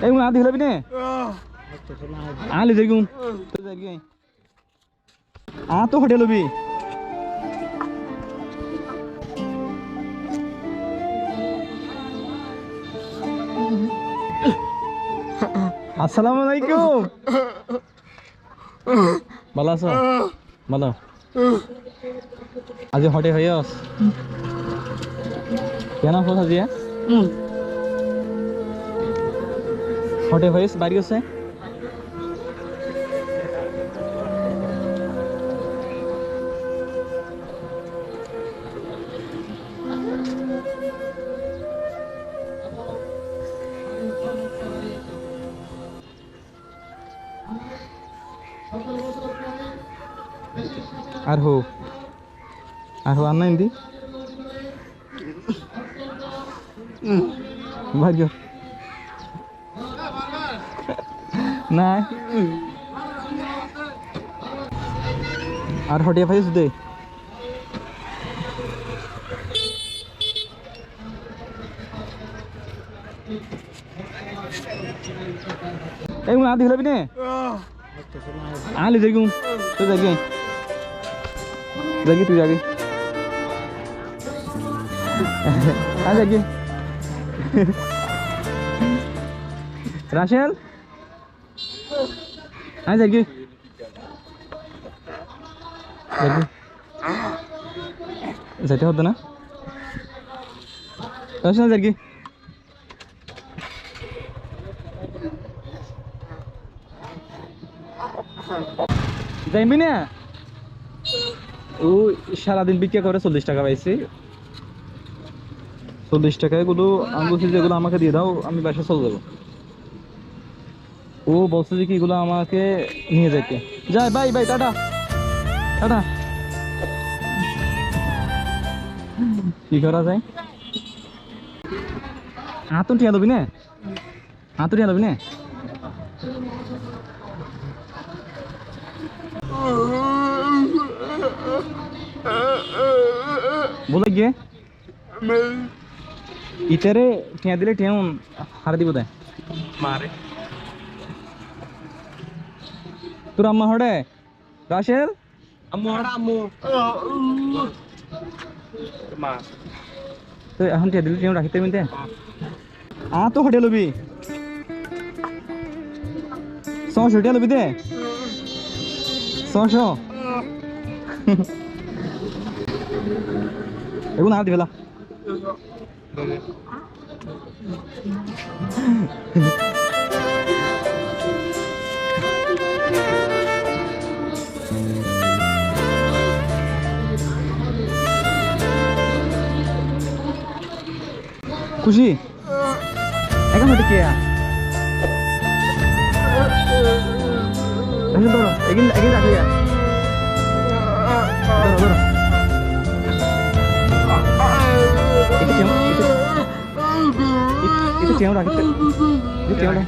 এই আদি হলাবি নে আলি দেখুন তো দেখি তো হোটেল হবি আসসালামু আলাইকুম ভালো আছো ভালো আজি হটে হয়ে আস কেন ফোন আজিয়া হটে হয়েছ বাড়ি আছে আর হো আন্না ইন্দি ভাগ্য না আর হটিয়া ফাইস দে এই আদি হলাবি নে আলি দেখুন তো দেখি দেখি তুই যাবি দেখি রাশেল দেখি দেখি যেতে হতো না রাশেল দেখি যাইবি না ও সারাদিন বিক্রি করে 40 টাকা পাইছি 40 টাকায় গুলো আমি বলছি যেগুলো আমাকে দিয়ে দাও আমি বাসা চলে যাবো ও বলছে যে কি এগুলো আমাকে নিয়ে যেতে যাই বাই বাই টাটা টাটা কি করা যায় হাতুন টিয়া দেবি না হাতুন টিয়া দেবি না बोले गे इतरे टिया दिले टिया हार दी बोधे मारे তোর আম্মা হড়ে রাশেল আম্মু হড়া আম্মু মা তো এখন টিয়া দিলে টিয়া রাখিতে মিনতে তো হটে লবি 100 টিয়া লবি দে 100 এগুলো না দিবেলা খুশি এখন হতে কে ধরো এগিন এগিন রাখিয়া ধরো ধরো itu tiang udah gitu itu tiang udah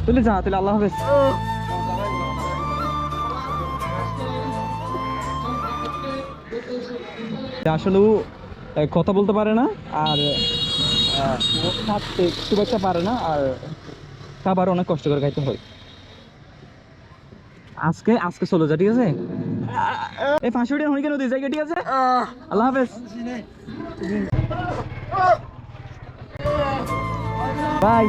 tulis jangan tulis Allah Hafiz আসলে কথা বলতে পারে না আর খুব একটা পারে না আর খাবার অনেক কষ্ট করে খাইতে হয় আজকে আজকে চলে যা ঠিক আছে এই 500 টাকা হই কেন দিই জায়গা ঠিক আছে আল্লাহ হাফেজ বাই